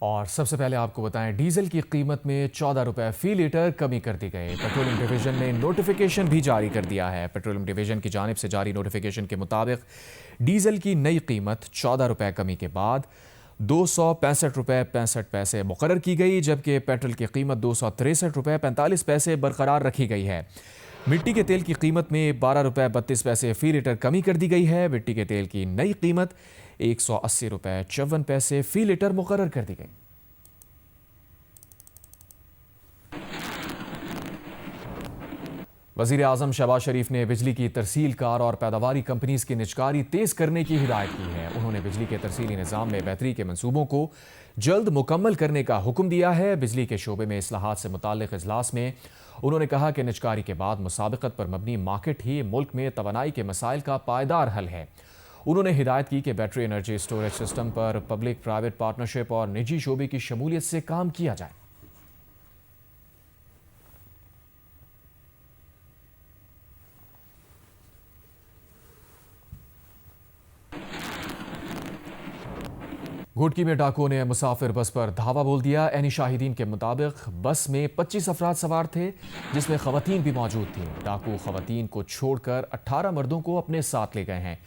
और सबसे पहले आपको बताएं, डीजल की कीमत में 14 रुपए फी लीटर कमी कर दी गई। पेट्रोलियम डिवीजन ने नोटिफिकेशन भी जारी कर दिया है। पेट्रोलियम डिवीजन की जानिब से जारी नोटिफिकेशन के मुताबिक डीजल की नई कीमत 14 रुपए कमी के बाद 265 रुपए 65 पैसे मुकर्रर की गई, जबकि पेट्रोल की कीमत 263 रुपए 45 पैसे बरकरार रखी गई है। मिट्टी के तेल की कीमत में 12 रुपए 32 पैसे फी लीटर कमी कर दी गई है। मिट्टी के तेल की नई कीमत 180 रुपए 54 पैसे फी लीटर मुकर्रर कर दी गई। वज़ीर आज़म शहबाज शरीफ ने बिजली की तरसील कार और पैदावारी कंपनीज की निजकारी तेज़ करने की हिदायत की है। उन्होंने बिजली के तरसीली निज़ाम में बेहतरी के मंसूबों को जल्द मुकम्मल करने का हुक्म दिया है। बिजली के शोबे में इस्लाहात से मुताल्लिक़ इजलास में उन्होंने कहा कि निजकारी के बाद मुसाबिकत पर मबनी मार्केट ही मुल्क में तवानाई के मसाइल का पायदार हल है। उन्होंने हिदायत की कि बैटरी एनर्जी स्टोरेज सिस्टम पर पब्लिक प्राइवेट पार्टनरशिप और निजी शोबे की शमूलियत से काम किया जाए। घोटकी में डाकुओं ने मुसाफिर बस पर धावा बोल दिया। एनी शाहिदीन के मुताबिक बस में 25 अफराद सवार थे, जिसमें खवातीन भी मौजूद थीं। डाकू खवातीन को छोड़कर 18 मर्दों को अपने साथ ले गए हैं।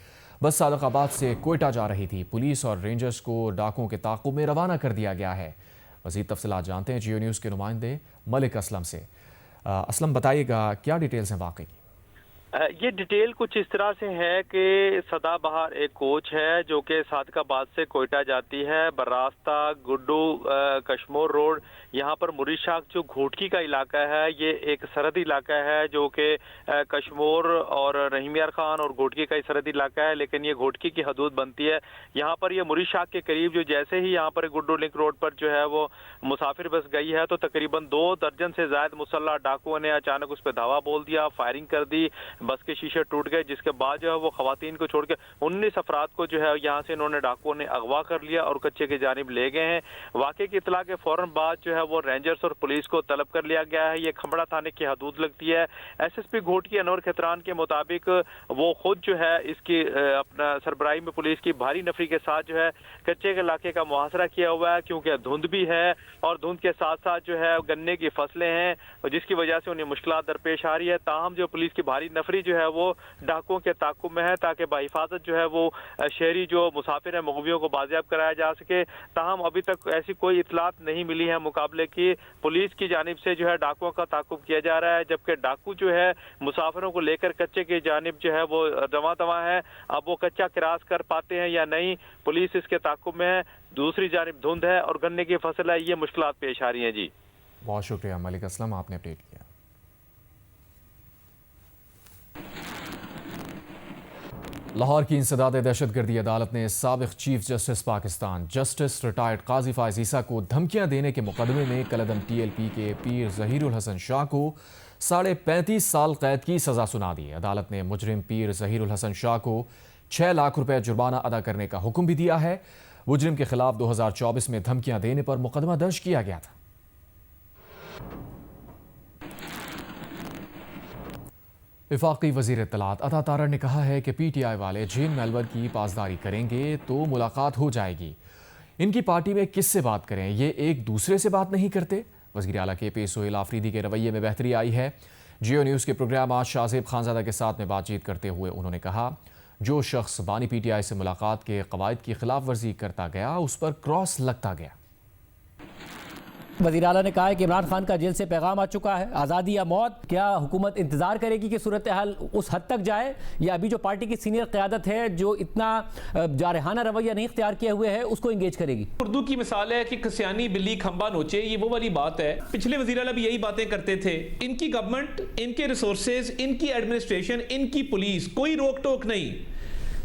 बस सादकाबाद से कोयटा जा रही थी। पुलिस और रेंजर्स को डाकुओं के ताक़ुब में रवाना कर दिया गया है। मज़ीद तफसीलात जानते हैं जियो न्यूज़ के नुमाइंदे मलिक असलम से। असलम, बताइएगा क्या डिटेल्स हैं वाकई की? ये डिटेल कुछ इस तरह से है कि सदाबहार एक कोच है जो कि सादकाबाद से कोयटा जाती है। बरास्ता गुड्डू कश्मोर रोड, यहाँ पर मुरीशाख जो घोटकी का इलाका है, ये एक सरहदी इलाका है जो कि कश्मोर और रहीमियार खान और घोटकी का सरहदी इलाका है, लेकिन ये घोटकी की हदूद बनती है। यहाँ पर ये मुरीशाख के करीब जो जैसे ही यहाँ पर गुड्डू लिंक रोड पर जो है वो मुसाफिर बस गई है, तो तकरीबन 2 दर्जन से ज्यादा मुसल्लह डाकुओं ने अचानक उस पर धावा बोल दिया, फायरिंग कर दी, बस के शीशे टूट गए, जिसके बाद जो है वो खवातीन को छोड़ के 19 अफराद को जो है यहाँ से इन्होंने डाकुओं ने अगवा कर लिया और कच्चे की जानिब ले गए हैं। वाकई की इतला के फौरन बाद जो है वो रेंजर्स और पुलिस को तलब कर लिया गया है। ये खमड़ा थाने की हदूद लगती है। एसएसपी घोटकी अनवर खतरान के मुताबिक वो खुद जो है इसकी अपना सरबराही में पुलिस की भारी नफरी के साथ जो है कच्चे के इलाके का मुहासरा किया हुआ है, क्योंकि धुंध भी है और धुंध के साथ साथ जो है गन्ने की फसलें हैं, जिसकी वजह से उन्हें मुश्किलात दरपेश आ रही है। ताहम जो पुलिस की भारी नफरी जो है वो डाकुओं के ताकुब में है, ताकि बाहिफाजत जो है वो शहरी जो मुसाफिर है मुग़वियों को बाजियाब कराया जा सके। ताहम अभी तक ऐसी कोई इतलात नहीं मिली है मुकाबले की। पुलिस की जानिब से जो है डाकुओं का ताकुब किया जा रहा है, जबकि डाकू जो है मुसाफिरों को लेकर कच्चे की जानिब जो है वो रवा दवा है। अब वो कच्चा क्रॉस कर पाते हैं या नहीं, पुलिस इसके ताकुब में है। दूसरी जानिब धुंध है और गन्ने की फसल है, ये मुश्किलात पेश आ रही हैं। जी बहुत शुक्रिया मलिक असलम, आपने अपडेट किया। लाहौर की इंसदाद दहशतगर्दी अदालत ने साबिक chief justice Pakistan justice retired Qazi Faez Isa को धमकियां देने के मुकदमे में कलदम TLP के पीर ज़हीरुल हसन शाह को 35.5 साल कैद की सजा सुना दी। अदालत ने मुजरिम पीर ज़हीरुल हसन शाह को 6 लाख रुपए जुर्माना अदा करने का हुक्म भी दिया है। मुजरिम के खिलाफ 2024 में धमकियां देने पर मुकदमा दर्ज किया गया था। वफाकी वज़ीर इत्तलात अता तारड़ ने कहा है कि PTI वाले जेन मेलबर्न की पासदारी करेंगे तो मुलाकात हो जाएगी। इनकी पार्टी में किससे बात करें, ये एक दूसरे से बात नहीं करते। वज़ीर आला KP सोहेल आफरीदी के रवैये में बेहतरी आई है। जियो न्यूज़ के प्रोग्राम आज शाहजेब खानज़ादा के साथ में बातचीत करते हुए उन्होंने कहा, जो शख्स बानी PTI से मुलाकात के कवायद की खिलाफ वर्जी करता गया उस पर क्रॉस लगता गया। वज़ीर आला ने कहा है कि इमरान खान का जेल से पैगाम आ चुका है, आज़ादी या मौत। क्या हुकूमत इंतज़ार करेगी कि सूरत हाल उस हद तक जाए, या अभी जो पार्टी की सीनियर क़यादत है जो इतना जारहाना रवैया नहीं इख्तियार किए हुए है उसको इंगेज करेगी? उर्दू की मिसाल है कि कसियानी बिल्ली खंबा नोचे, ये वो वाली बात है। पिछले वज़ीर आला भी यही बातें करते थे। इनकी गवर्नमेंट, इनके रिसोर्सेज, इनकी एडमिनिस्ट्रेशन, इनकी पुलिस, कोई रोक टोक नहीं,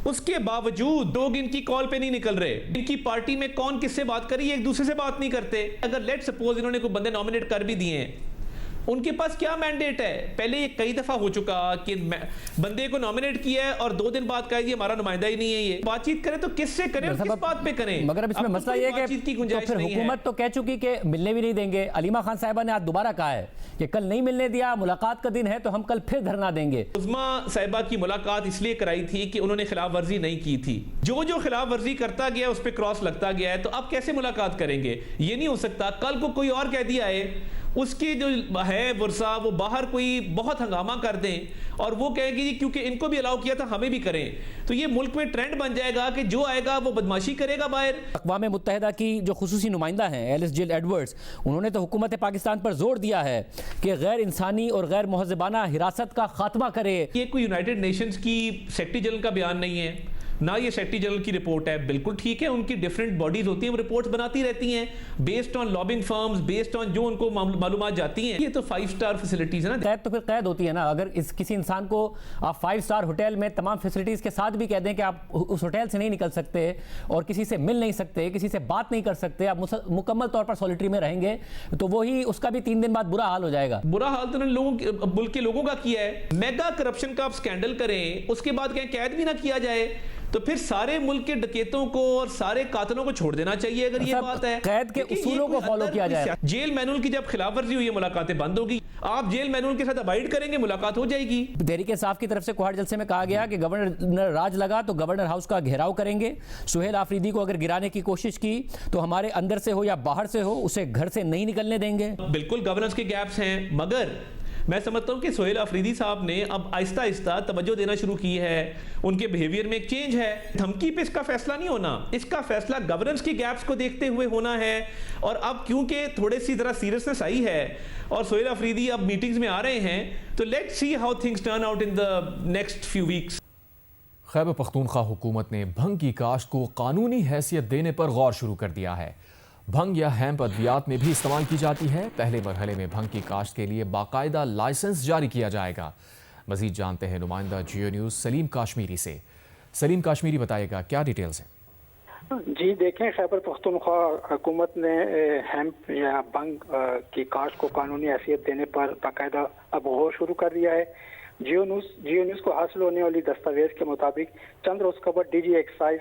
उसके बावजूद लोग इनकी कॉल पे नहीं निकल रहे। इनकी पार्टी में कौन किससे बात करी, एक दूसरे से बात नहीं करते। अगर लेट सपोज इन्होंने कोई बंदे नॉमिनेट कर भी दिए हैं उनके पास क्या मैंडेट है? पहले ये कई दफा हो चुका कि बंदे को नॉमिनेट किया है और 2 दिन बाद कहा ये हमारा नुमाइंदा ही नहीं है। ये बातचीत करें तो किससे करें और किस बात पे करें? मगर अब इसमें मसला ये है कि तो फिर हुकूमत तो कह चुकी कि मिलने भी नहीं देंगे। अलीमा खान साहिबा ने आज दोबारा कहा है कि कल नहीं मिलने दिया, मुलाकात का दिन है तो हम कल फिर धरना देंगे। उज़्मा साहिबा की मुलाकात इसलिए कराई थी कि उन्होंने खिलाफ वर्जी नहीं की थी। जो खिलाफ वर्जी करता गया उस पर क्रॉस लगता गया है, तो अब कैसे मुलाकात करेंगे? ये नहीं हो सकता कल को कोई और कह दिया है उसकी जो है वर्सा वो बाहर कोई बहुत हंगामा कर दें और वो कहेंगे जी क्योंकि इनको भी अलाउ किया था हमें भी करें, तो ये मुल्क में ट्रेंड बन जाएगा कि जो आएगा वो बदमाशी करेगा बाहर। अक़वाम मुत्तहिदा की जो खुसूसी नुमाइंदा हैं एलिस जिल एडवर्ड्स, उन्होंने तो हुकूमत पाकिस्तान पर जोर दिया है कि गैर इंसानी और गैर महज़बाना हिरासत का खात्मा करे। ये कोई यूनाइटेड नेशंस की सेक्रेटरी जनरल का बयान नहीं है, ना ये सेक्रेटरी जनरल की रिपोर्ट है। बिल्कुल ठीक है, उनकी डिफरेंट बॉडीज होती हैं, वो रिपोर्ट्स बनाती रहती हैं based on lobbying firms, based on जो उनको मालूमात जाती हैं। ये तो 5 स्टार फैसिलिटीज है ना। कैद तो फिर कैद होती है ना। अगर किसी इंसान को आप 5 स्टार होटल में तमाम फैसिलिटीज के साथ भी कह दें कि आप उस होटल से नहीं निकल सकते और किसी से मिल नहीं सकते, किसी से बात नहीं कर सकते, आप मुकम्मल तौर पर सॉलिटरी में रहेंगे, तो वही उसका भी 3 दिन बाद बुरा हाल हो जाएगा। बुरा हाल तो मुल्क के लोगों का किया है। मेगा करप्शन का आप स्कैंडल करें, उसके बाद कहें कैद भी ना किया जाए, तो फिर सारे मुल्क के डकैतों को और सारे कातिलों को छोड़ देना चाहिए। अगर ये बात है, कैद के उसूलों को फॉलो किया जाए। जेल मैनुअल की जब खिलाफवर्जी हुई है मुलाकातें बंद होगी। आप जेल मैनुअल के साथ अबाइड करेंगे, मुलाकात हो जाएगी। तहरीक इंसाफ की तरफ से कोहाट जलसे में कहा गया कि गवर्नर राज लगा तो गवर्नर हाउस का घेराव करेंगे। सुहेल आफरीदी को अगर गिराने की कोशिश की तो हमारे अंदर से हो या बाहर से हो उसे घर से नहीं निकलने देंगे। बिल्कुल गवर्नेंस के गैप्स हैं, मगर मैं समझता हूं कि सुहेल आफरीदी साहब ने अब आहिस्ता आहिस्ता तवज्जो देना शुरू की है, उनके बिहेवियर में एक चेंज है। धमकी पे इसका फैसला नहीं होना, इसका फैसला गवर्नेंस की गैप्स को देखते हुए होना है। और अब क्योंकि थोड़ी सी जरा सीरियसनेस आई है और सुहेल आफरीदी अब मीटिंग्स में आ रहे हैं, तो let's see how things turn out in the next few weeks. Khyber Pakhtunkhwa हुकूमत ने भंग की काश्त को कानूनी हैसियत देने पर गौर शुरू कर दिया है। भंग या हैम्प अद्वियात में भी इस्तेमाल की जाती है। पहले मरहले में भंग की काश्त के लिए बाकायदा लाइसेंस जारी किया जाएगा। मजीद जानते हैं नुमाइंदा जियो न्यूज़ सलीम काश्मीरी से। सलीम काश्मीरी बताएगा क्या डिटेल्स हैं। जी देखें, खैबर पख्तूनख्वा हुकूमत ने हैम्प या भंग की काश्त को कानूनी हैसियत देने पर बाकायदा अब गौर शुरू कर दिया है। जियो न्यूज़ को हासिल होने वाली दस्तावेज के मुताबिक चंद रोज कबल डीजी एक्साइज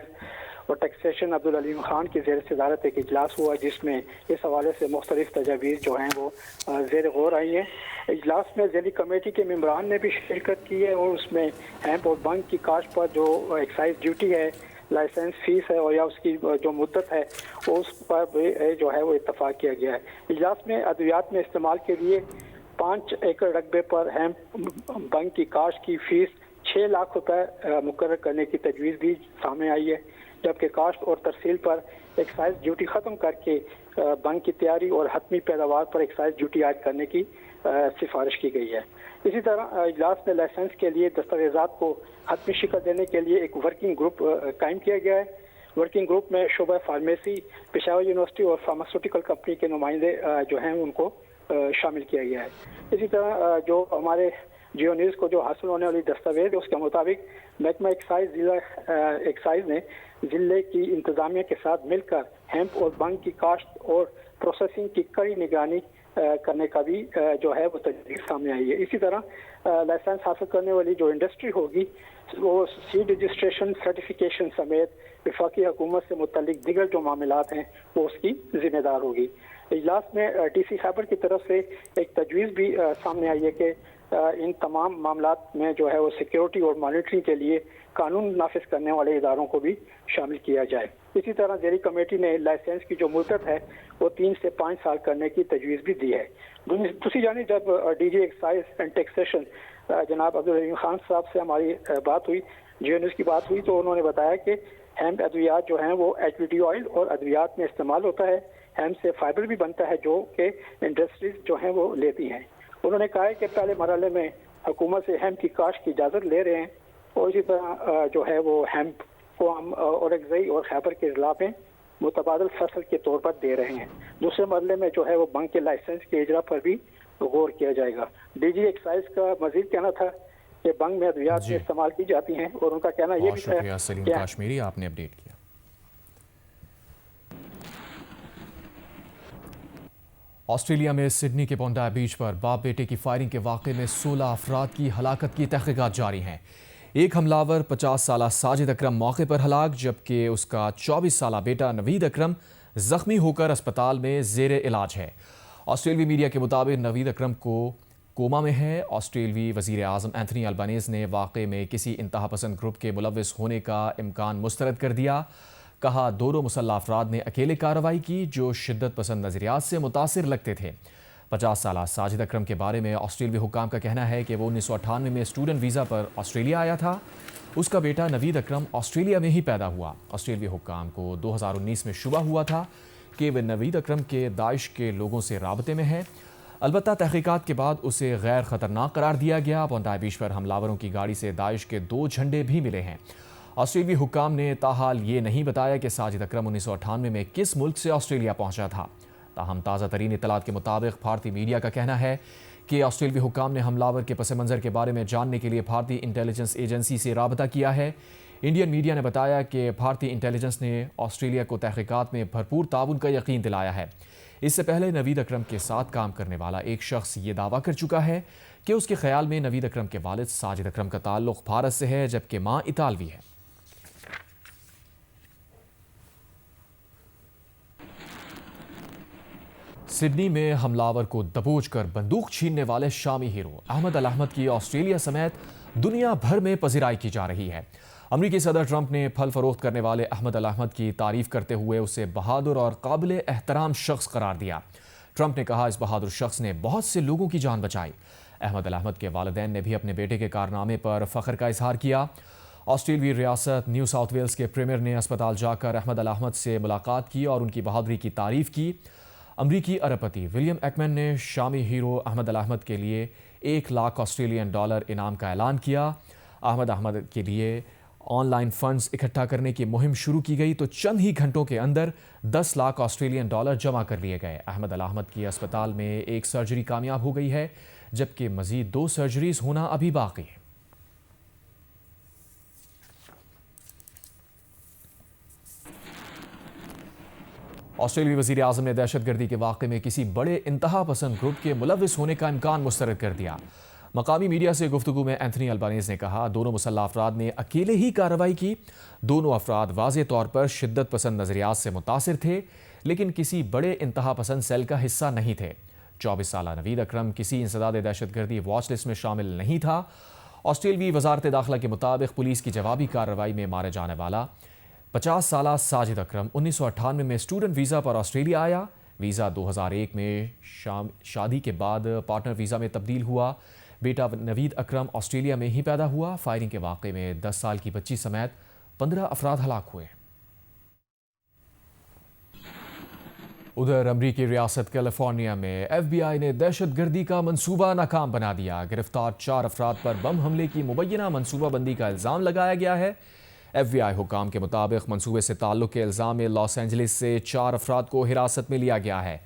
और टैक्सेशन अब्दुल अलीम खान की ज़ेर सदारत एक इजलास हुआ, जिसमें इस हवाले से मुख्तलिफ तजावीज़ जो हैं वो ज़ेर गौर आई हैं। इजलास में ज़ेली कमेटी के मेम्बरान ने भी शिरकत की है और उसमें हैम्प और भंग की काश्त पर जो एक्साइज ड्यूटी है, लाइसेंस फीस है और या उसकी जो मुद्दत है उस पर भी जो है वो इत्तफाक किया गया है। इजलास में अद्वियात में इस्तेमाल के लिए 5 एकड़ रकबे पर हैम्प भंग की काश्त की फीस 6 लाख रुपए मुकर्रर करने की तजवीज़ भी सामने आई है, जबकि काश्त और तरसील पर एक्साइज ड्यूटी ख़त्म करके भंग की तैयारी और हतमी पैदावार पर एक्साइज ड्यूटी आयद करने की सिफारिश की गई है। इसी तरह इजलास में लाइसेंस के लिए दस्तावेजात को हतमी शिकल देने के लिए एक वर्किंग ग्रुप कायम किया गया है। वर्किंग ग्रुप में शोबा फार्मेसी, पेशावर यूनिवर्सिटी और फार्मास्यूटिकल कंपनी के नुमाइंदे जो हैं उनको शामिल किया गया है। इसी तरह जो हमारे जियो न्यूज़ को जो हासिल होने वाली दस्तावेज उसके मुताबिक महकमा एक्साइज ने जिले की इंतजामिया के साथ मिलकर हैम्प और भंग की काश्त और प्रोसेसिंग की कड़ी निगरानी करने का भी जो है वो तजवीज़ सामने आई है। इसी तरह लाइसेंस हासिल करने वाली जो इंडस्ट्री होगी वो सीड रजिस्ट्रेशन, सर्टिफिकेशन समेत वफाकी हुकूमत से मुतल्लिक दीगर जो मामलात हैं वो उसकी जिम्मेदार होगी। इजलास में टीसी खैबर की तरफ से एक तजवीज़ भी सामने आई है कि इन तमाम मामलात में जो है वो सिक्योरिटी और मॉनिटरिंग के लिए कानून नाफिज करने वाले इदारों को भी शामिल किया जाए। इसी तरह ज़ेरी कमेटी ने लाइसेंस की जो मुद्दत है वो 3 से 5 साल करने की तजवीज़ भी दी है। दूसरी जानिब जब डीजी एक्साइज एंड टैक्सेशन जनाब अब्दुल अलीम खान साहब से हमारी बात हुई, जियो न्यूज़ की बात हुई, तो उन्होंने बताया कि हैम्प अद्वियात जो हैं वो एचवीडी ऑयल और अद्वियात में इस्तेमाल होता है। हैम्प से फाइबर भी बनता है जो कि इंडस्ट्रीज जो हैं वो लेती हैं। उन्होंने कहा है कि पहले मरहले में हुकूमत से हैम्प की काश्त की इजाज़त ले रहे हैं और इसी तरह जो है वो हैम्प को हम औरंगज़ई और खैबर के ज़िला में मुतबादल फसल के तौर पर दे रहे हैं। दूसरे मरहले में जो है वो भंग के लाइसेंस के इजरा पर भी गौर किया जाएगा। डीजी एक्साइज का मजीद कहना था कि भंग में अद्वियात में इस्तेमाल की जाती हैं और उनका कहना ये भी है। सलीम काश्मीरी, आपने अपडेट किया। ऑस्ट्रेलिया में सिडनी के बोंडाई बीच पर बाप बेटे की फायरिंग के वाक़े में 16 अफराद की हलाकत की तहकीकात जारी हैं। एक हमलावर 50 साला साजिद अकरम मौके पर हलाक, जबकि उसका 24 साला बेटा नवीद अकरम जख्मी होकर अस्पताल में जेर इलाज है। ऑस्ट्रेलियाई मीडिया के मुताबिक नवीद अकरम को कोमा में है। ऑस्ट्रेलियाई वज़ीर आज़म एंथनी अल्बानीज़ ने वाक़े में किसी इंतहा पसंद ग्रुप के मुलव्विस होने का इम्कान मुस्तरद कर दिया। कहा, दोनों मुसल्लह अफराद ने अकेले कार्रवाई की जो शिद्दत पसंद नज़रियात से मुतासिर लगते थे। 50 साला साजिद अकरम के बारे में ऑस्ट्रेलियाई हुक्काम का कहना है कि वो 1998 में स्टूडेंट वीज़ा पर ऑस्ट्रेलिया आया था। उसका बेटा नवीद अकरम ऑस्ट्रेलिया में ही पैदा हुआ। ऑस्ट्रेलियाई हुक्काम को 2019 में शुबा हुआ था कि वह नवीद अकरम के दाइश के लोगों से राबते में है। अलबत्ता तहकीकात के बाद उसे गैर ख़तरनाक करार दिया गया। बोंडाई बीच पर हमलावरों की गाड़ी से दाइश के 2 झंडे भी मिले हैं। ऑस्ट्रेलियाई हुक्काम ने ताहाल ये नहीं बताया कि साजिद अकरम 1998 में किस मुल्क से ऑस्ट्रेलिया पहुंचा था। ताहम ताज़ा तरीन इतलात के मुताबिक भारतीय मीडिया का कहना है कि ऑस्ट्रेलियाई हुक्काम ने हमलावर के पस मंज़र के बारे में जानने के लिए भारतीय इंटेलिजेंस एजेंसी से राबता किया है। इंडियन मीडिया ने बताया कि भारतीय इंटेलिजेंस ने ऑस्ट्रेलिया को तहकीकात में भरपूर ताउन का यकीन दिलाया है। इससे पहले नवीद अकरम के साथ काम करने वाला एक शख्स ये दावा कर चुका है कि उसके ख्याल में नवीद अकरम के वालिद साजिद अकरम का ताल्लुक भारत से है, जबकि माँ इतालवी है। सिडनी में हमलावर को दबोच कर बंदूक छीनने वाले शामी हीरो अहमद अल अहमद की ऑस्ट्रेलिया समेत दुनिया भर में पज़िराई की जा रही है। अमरीकी सदर ट्रंप ने फल फरोख्त करने वाले अहमद अल अहमद की तारीफ करते हुए उसे बहादुर और काबिल एहतराम शख्स करार दिया। ट्रंप ने कहा, इस बहादुर शख्स ने बहुत से लोगों की जान बचाई। अहमद अल अहमद के वालिदैन ने भी अपने बेटे के कारनामे पर फ़ख्र का इजहार किया। ऑस्ट्रेलियाई रियासत न्यू साउथ वेल्स के प्रीमियर ने अस्पताल जाकर अहमद अल अहमद से मुलाकात की और उनकी बहादुरी की तारीफ की। अमरीकी अरबपति विलियम एक्मैन ने शामी हीरो अहमद अल अहमद के लिए $1 लाख ऑस्ट्रेलियन इनाम का ऐलान किया। अहमद के लिए ऑनलाइन फंड्स इकट्ठा करने की मुहिम शुरू की गई तो चंद ही घंटों के अंदर $10 लाख ऑस्ट्रेलियन जमा कर लिए गए। अहमद अल अहमद की अस्पताल में एक सर्जरी कामयाब हो गई है, जबकि मजीद 2 सर्जरीज होना अभी बाकी है। ऑस्ट्रेलियाई वज़ीर आज़म ने दहशतगर्दी के वाक़े में किसी बड़े इंतहा पसंद ग्रुप के मुलव्विस होने का इम्कान मुस्तरद कर दिया। मकामी मीडिया से गुफ्तगू में एंथनी अल्बानीज़ ने कहा, दोनों मुसल्लह अफराद ने अकेले ही कार्रवाई की। दोनों अफराद वाज़े तौर पर शिद्दत पसंद नज़रियात से मुतासिर थे, लेकिन किसी बड़े इंतहा पसंद सेल का हिस्सा नहीं थे। 24 साला नवीद अकरम किसी इंसदाद दहशतगर्दी वॉच लिस्ट में शामिल नहीं था। ऑस्ट्रेलियाई वजारत दाखिला के मुताबिक पुलिस की जवाबी कार्रवाई में मारे जाने वाला 50 साला साजिद अकरम 1998 में स्टूडेंट वीज़ा पर ऑस्ट्रेलिया आया। वीज़ा 2001 में शादी के बाद पार्टनर वीज़ा में तब्दील हुआ। बेटा नवीद अकरम ऑस्ट्रेलिया में ही पैदा हुआ। फायरिंग के वाक़े में 10 साल की बच्ची समेत 15 अफराद हलाक हुए। उधर अमरीकी रियासत कैलिफोर्निया में FBI ने दहशतगर्दी का मंसूबा नाकाम बना दिया। गिरफ्तार 4 अफराद पर बम हमले की मुबैना मनसूबाबंदी का इल्ज़ाम लगाया गया है। FBI हुकाम के मुताबिक मंसूबे से ताल्लुक़ के इल्ज़ाम में लॉस एंजलिस से 4 अफराद को हिरासत में लिया गया है।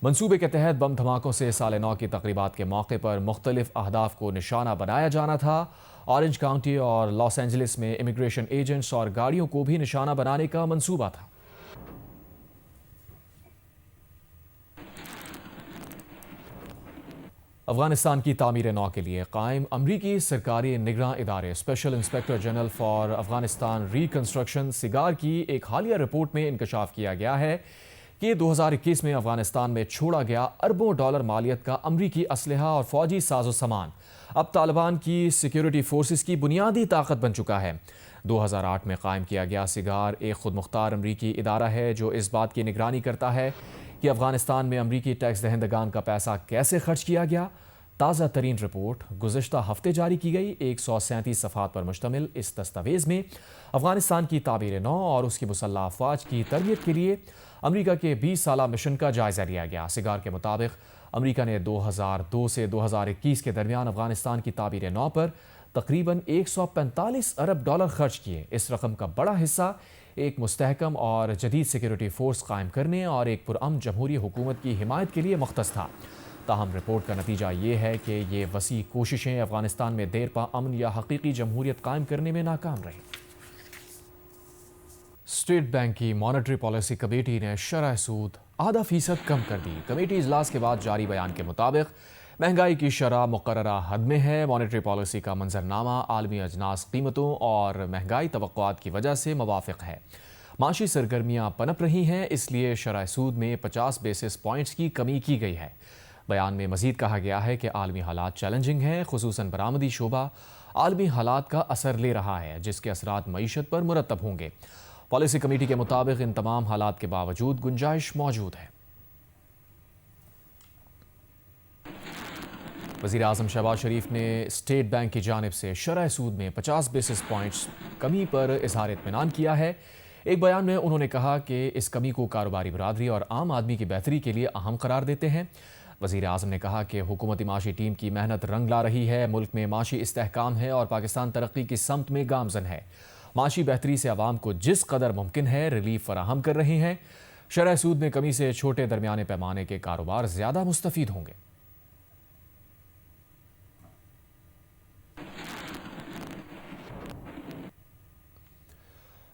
मंसूबे के तहत बम धमाकों से साल नौ की तकरीबात के मौके पर मुख्तलिफ अहदाफ को निशाना बनाया जाना था। ऑरेंज काउंटी और लॉस एंजलिस में इमिग्रेशन एजेंट्स और गाड़ियों को भी निशाना बनाने का मंसूबा था। अफगानिस्तान की तामीर नौ के लिए कायम अमरीकी सरकारी निगरां इदारे special inspector general for Afghanistan reconstruction cigar की एक हालिया रिपोर्ट में इंकशाफ किया गया है कि 2021 में अफगानिस्तान में छोड़ा गया अरबों डॉलर मालियत का अमरीकी असलहा और फौजी साजो सामान अब तालिबान की सिक्योरिटी फोर्सेस की बुनियादी ताकत बन चुका है। 2008 में कायम किया गया सिगार एक खुद मुख्तार अमरीकी इदारा है जो इस बात की निगरानी करता है कि अफगानिस्तान में अमरीकी टैक्स दहंदगान का पैसा कैसे खर्च किया गया। ताज़ा तरीन रिपोर्ट गुज़िश्ता हफ्ते जारी की गई। 137 सफ़हात पर मुश्तमिल इस दस्तावेज़ में अफगानिस्तान की तामीर नौ और उसकी मुसल्लह अफवाज की तरबियत के लिए अमरीका के 20 साला मिशन का जायज़ा लिया गया। सिगार के मुताबिक अमरीका ने 2002 से 2021 के दरमियान अफगानिस्तान की तामीर नौ पर तकरीबन 145 अरब डॉलर खर्च किए। इस रकम का बड़ा हिस्सा एक मुस्तहकम और जदीद सिक्योरिटी फोर्स कायम करने और एक पुरअमन जमहूरी हुकूमत की हिमायत के लिए मुख्तस था। ताहम रिपोर्ट का नतीजा ये है कि ये वसी कोशिशें अफगानिस्तान में देर पा अमन या हकीकी जमहूरियत कायम करने में नाकाम रहीं। स्टेट बैंक की मॉनेटरी पॉलिसी कमेटी ने शरह सूद 0.5% कम कर दी। कमेटी इजलास के बाद जारी बयान के मुताबिक महंगाई की शरह मुकर्ररा हद में है। मॉनेटरी पॉलिसी का मंजरनामा आलमी अजनास कीमतों और महंगाई तवक्कुआत की वजह से मुवाफिक है। माशी सरगर्मियाँ पनप रही हैं, इसलिए शरह सूद में 50 बेसिस पॉइंट्स की कमी की गई है। बयान में मजीद कहा गया है कि आलमी हालात चैलेंजिंग हैं, खुसूसन बरामदी शोबा आलमी हालात का असर ले रहा है, जिसके असरात मईशत पर मुरतब होंगे। पॉलिसी कमेटी के मुताबिक इन तमाम हालात के बावजूद गुंजाइश मौजूद है। वज़ीर आज़म शहबाज शरीफ ने स्टेट बैंक की जानिब से शरह सूद में 50 बेसिस पॉइंट्स कमी पर इजहार इत्मीनान किया है। एक बयान में उन्होंने कहा कि इस कमी को कारोबारी बरादरी और आम आदमी की बेहतरी के लिए अहम करार देते हैं। वज़ीर आज़म ने कहा कि हुकूमती माशी टीम की मेहनत रंग ला रही है, मुल्क में माशी इस्तेहकाम है और पाकिस्तान तरक्की की समत में गामजन है। माशी बेहतरी से आवाम को जिस कदर मुमकिन है रिलीफ फराहम कर रहे हैं। शरह सूद में कमी से छोटे दरमियाने पैमाने के कारोबार ज़्यादा मुस्तफ़ीद होंगे।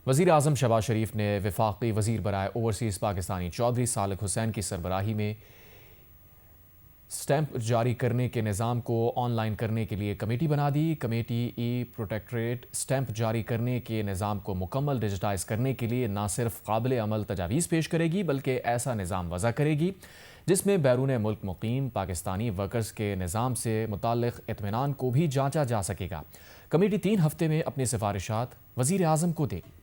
वज़ीर आज़म शहबाज शरीफ ने वफाकी वज़ीर बराए ओवरसीज़ पाकिस्तानी चौधरी सालिक हुसैन की सरबराही में स्टैंप जारी करने के निज़ाम को ऑनलाइन करने के लिए कमेटी बना दी। कमेटी ई प्रोटेक्टरेट स्टैंप जारी करने के निज़ाम को मुकम्मल डिजिटाइज करने के लिए न सिर्फ काबिल अमल तजावीज़ पेश करेगी, बल्कि ऐसा निज़ाम वज़ा करेगी जिसमें बैरून मुल्क मुकीम पाकिस्तानी वर्कर्स के निज़ाम से मुताल्लिक़ इत्मीनान को भी जांचा जा सकेगा। कमेटी 3 हफ्ते में अपनी सिफारिशात वज़ीर आज़म को देगी।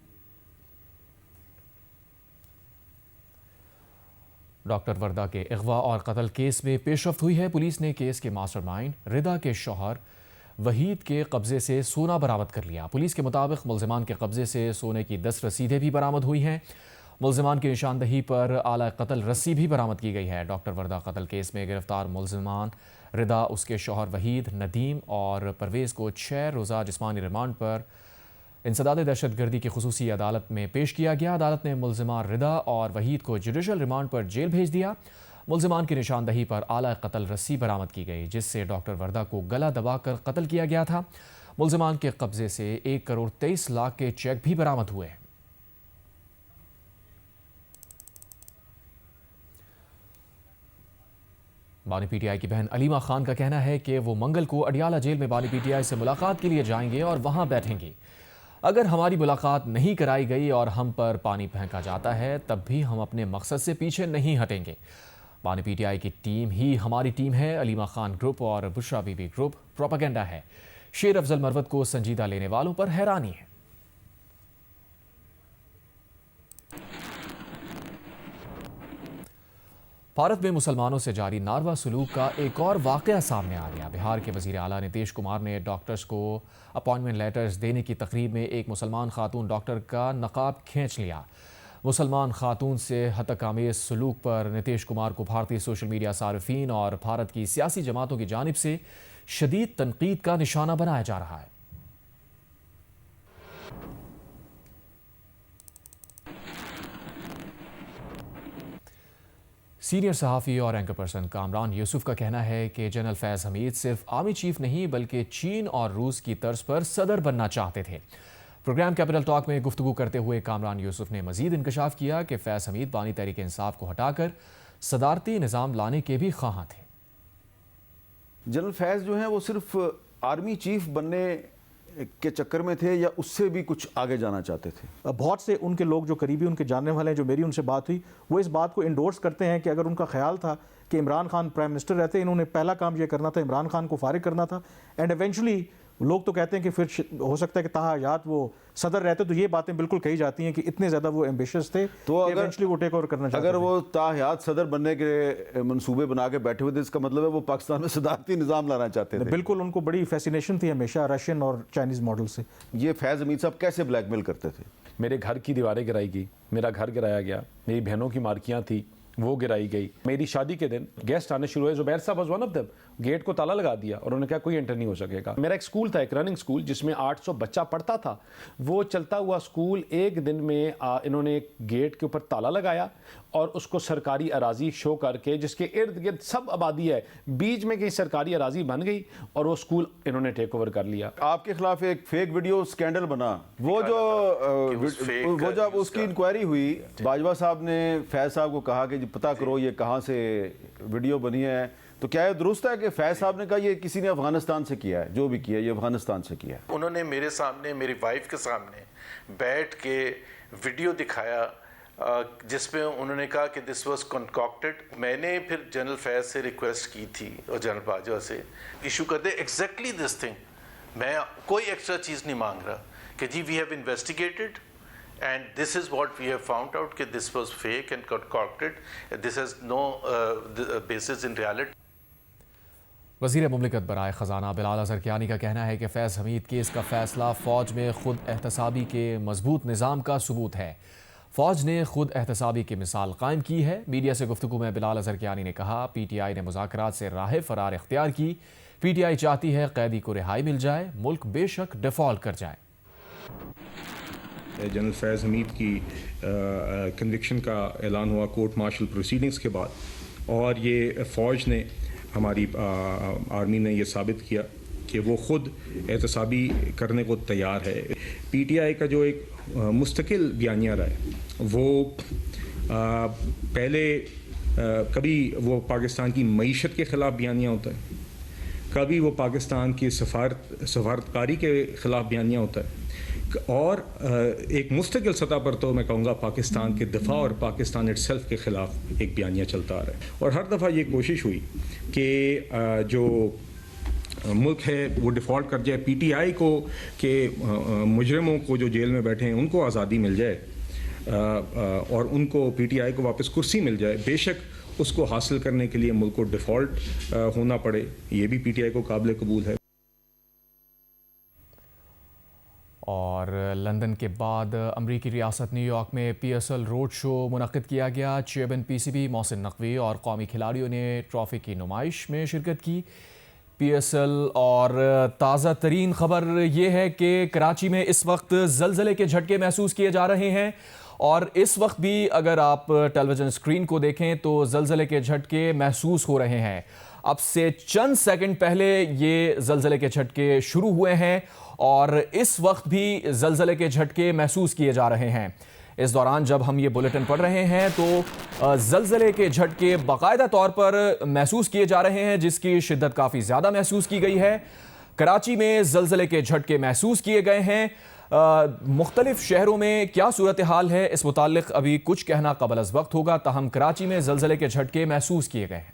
डॉक्टर वर्दा के अगवा और कत्ल केस में पेशरफ्त हुई है। पुलिस ने केस के मास्टरमाइंड रिदा के शौहर वहीद के कब्जे से सोना बरामद कर लिया। पुलिस के मुताबिक मुल्ज़िमान के कब्जे से सोने की 10 रसीदें भी बरामद हुई हैं। मुल्ज़िमान की निशानदही पर आला कत्ल रस्सी भी बरामद की गई है। डॉक्टर वर्दा कत्ल केस में गिरफ्तार मुल्ज़िमान रिदा, उसके शौहर वहीद, नदीम और परवेज़ को 6 रोज़ा जिस्मानी रिमांड पर इंसदाद दहशतगर्दी की खुसूसी अदालत में पेश किया गया। अदालत ने मुल्ज़िमान रिदा और वहीद को जुडिशल रिमांड पर जेल भेज दिया। मुल्ज़िमान की निशानदही पर आला कत्ल रस्सी बरामद की गई, जिससे डॉक्टर वर्दा को गला दबाकर कत्ल किया गया था। मुल्ज़िमान के कब्जे से 1 करोड़ 23 लाख के चेक भी बरामद हुए हैं। बानी पीटीआई की बहन अलीमा खान का कहना है कि वो मंगल को अडियाला जेल में बानी पीटीआई से मुलाकात के लिए जाएंगे और वहां बैठेंगी। अगर हमारी मुलाकात नहीं कराई गई और हम पर पानी फेंका जाता है, तब भी हम अपने मकसद से पीछे नहीं हटेंगे। बानी पीटीआई की टीम ही हमारी टीम है। अलीमा खान ग्रुप और बुशरा बीबी ग्रुप प्रोपेगेंडा है। शेर अफजल मरवत को संजीदा लेने वालों पर हैरानी है। भारत में मुसलमानों से जारी नारवा सलूक का एक और वाक़या सामने आ गया। बिहार के वज़ीर आला नीतीश कुमार ने डॉक्टर्स को अपॉइंटमेंट लेटर्स देने की तकरीब में एक मुसलमान खातून डॉक्टर का नकाब खींच लिया। मुसलमान खातून से हतकामेज़ सलूक पर नीतीश कुमार को भारतीय सोशल मीडिया सारिफीन और भारत की सियासी जमातों की जानिब से शदीद तनकीद का निशाना बनाया जा रहा है। सीनियर सहाफ़ी और एंकर पर्सन कामरान यूसुफ का कहना है कि जनरल फैज़ हमीद सिर्फ आर्मी चीफ नहीं बल्कि चीन और रूस की तर्ज पर सदर बनना चाहते थे। प्रोग्राम कैपिटल टॉक में गुफ्तगू करते हुए कामरान यूसुफ ने मजीद इंकशाफ किया कि फैज़ हमीद बानी तहरीक इंसाफ को हटाकर सदारती निज़ाम लाने के भी ख्वाहां थे। जनरल फैज़ जो हैं वो सिर्फ आर्मी चीफ बनने के चक्कर में थे या उससे भी कुछ आगे जाना चाहते थे? बहुत से उनके लोग जो करीबी उनके जानने वाले हैं, जो मेरी उनसे बात हुई, वो इस बात को इंडोर्स करते हैं कि अगर उनका ख्याल था कि इमरान खान प्राइम मिनिस्टर रहते, इन्होंने पहला काम ये करना था, इमरान खान को फारिग करना था। एंड इवेंचुअली लोग तो कहते हैं कि फिर हो सकता है कि ताहयात वो सदर रहते, तो ये बातें बिल्कुल कही जाती हैं कि इतने ज़्यादा वो एम्बिशियस थे तो इवेंचुअली वो टेक ओवर करना चाहते थे। अगर वो ताहयात सदर बनने के मंसूबे बना के बैठे हुए थे, इसका मतलब है वो पाकिस्तान में सदारती निज़ाम लाना चाहते थे। बिल्कुल, उनको बड़ी फैसिनेशन थी हमेशा रशियन और चाइनीज़ मॉडल से। ये फैज़ हमीद साहब कैसे ब्लैकमेल करते थे? मेरे घर की दीवारें गिराई गई, मेरा घर गिराया गया, मेरी बहनों की मार्कियाँ थी वो गिराई गई। मेरी शादी के दिन गेस्ट आने शुरू हुए, जुबैर साहब was one of them. Gate को ताला लगा दिया और उन्होंने कहा कोई एंटर नहीं हो सकेगा। मेरा एक स्कूल था, एक रनिंग स्कूल जिसमें 800 बच्चा पढ़ता था। वो चलता हुआ स्कूल एक दिन में इन्होंने एक गेट के ऊपर ताला लगाया और उसको सरकारी अराजी शो करके, जिसके इर्द गिर्द सब आबादी है, बीच में कहीं सरकारी अराजी बन गई और वो स्कूल इन्होंने टेक ओवर कर लिया। आपके खिलाफ एक फेक वीडियो स्कैंडल बना, वो जब उसकी इंक्वायरी हुई, बाजवा साहब ने फैज साहब को कहा कि पता करो ये कहाँ से वीडियो बनी है, तो क्या ये दुरुस्त है कि फैज साहब ने कहा ये किसी ने अफगानिस्तान से किया है, जो भी किया ये अफगानिस्तान से किया है? उन्होंने मेरे सामने, मेरी वाइफ के सामने बैठ के वीडियो दिखाया जिसमें उन्होंने कहा कि दिस वाज कंकॉक्टेड। मैंने फिर जनरल फैज से रिक्वेस्ट की थी और जनरल बाजवा से इशू कर दे एग्जैक्टली दिस थिंग। मैं कोई एक्स्ट्रा चीज़ नहीं मांग रहा कि जी we have investigated and this is what we have found out कि this was fake and concocted, this has no basis in reality। वज़ीर मुमलिकत बराए ख़जाना बिलाल अज़हर कियानी का कहना है कि फैज़ हमीद केस का फ़ैसला फ़ौज में खुद एहतसाबी के मजबूत निज़ाम का सबूत है। फ़ौज ने खुद एहतसाबी की मिसाल कायम की है। मीडिया से गुफ्तगू में बिलाल अज़हर कियानी ने कहा, PTI ने मुज़ाकरात से राह फ़रार इख्तियार की। PTI चाहती है कैदी को रिहाई मिल जाए, मुल्क बेशक डिफ़ॉल्ट कर जाए। जनरल फैज़ हमीद की कन्विक्शन का ऐलान हुआ कोर्ट मार्शल प्रोसीडिंग्स के बाद, और ये फ़ौज ने, हमारी आर्मी ने ये साबित किया कि वो ख़ुद एहतसाबी करने को तैयार है। PTI का जो एक मुस्तकिल बयानिया रहा है वो पहले कभी वो पाकिस्तान की मईशत के ख़िलाफ़ बयानिया होता है, कभी वो पाकिस्तान की सफारतकारी के ख़िलाफ़ बयानिया होता है, और एक मुस्तकिल सतह पर तो मैं कहूँगा पाकिस्तान के दिफा और पाकिस्तान इटसेल्फ के ख़िलाफ़ एक बयानिया चलता आ रहा है। और हर दफ़ा ये कोशिश हुई कि जो मुल्क है वो डिफ़ॉल्ट कर जाए, PTI को के मुजरिमों को जो जेल में बैठे हैं उनको आज़ादी मिल जाए और उनको PTI को वापस कुर्सी मिल जाए। बेशक उसको हासिल करने के लिए मुल्क को डिफ़ॉल्ट होना पड़े, ये भी PTI को काबिल कबूल है। और लंदन के बाद अमरीकी रियासत न्यूयॉर्क में PSL रोड शो मुनक़्क़िद किया गया। चेयरमैन PCB मोहसिन नकवी और कौमी खिलाड़ियों ने ट्रॉफ़ी की नुमाइश में शिरकत की। PSL और ताज़ा तरीन ख़बर ये है कि कराची में इस वक्त ज़लज़ले के झटके महसूस किए जा रहे हैं, और इस वक्त भी अगर आप टेलीविज़न स्क्रीन को देखें तो ज़लज़ले के झटके महसूस हो रहे हैं। अब से चंद सेकंड पहले ये ज़लज़ले के झटके शुरू हुए हैं और इस वक्त भी ज़लज़ले के झटके महसूस किए जा रहे हैं। इस दौरान जब हम ये बुलेटिन पढ़ रहे हैं तो ज़लज़ले के झटके बाकायदा तौर पर महसूस किए जा रहे हैं, जिसकी शिद्दत काफ़ी ज़्यादा महसूस की गई है। कराची में ज़लज़ले के झटके महसूस किए गए हैं। मुख्तलिफ शहरों में क्या सूरत हाल है, इस मुताल्लिक़ अभी कुछ कहना क़बल अज़ वक्त होगा, ताहम कराची में ज़लज़ले के झटके महसूस किए गए हैं।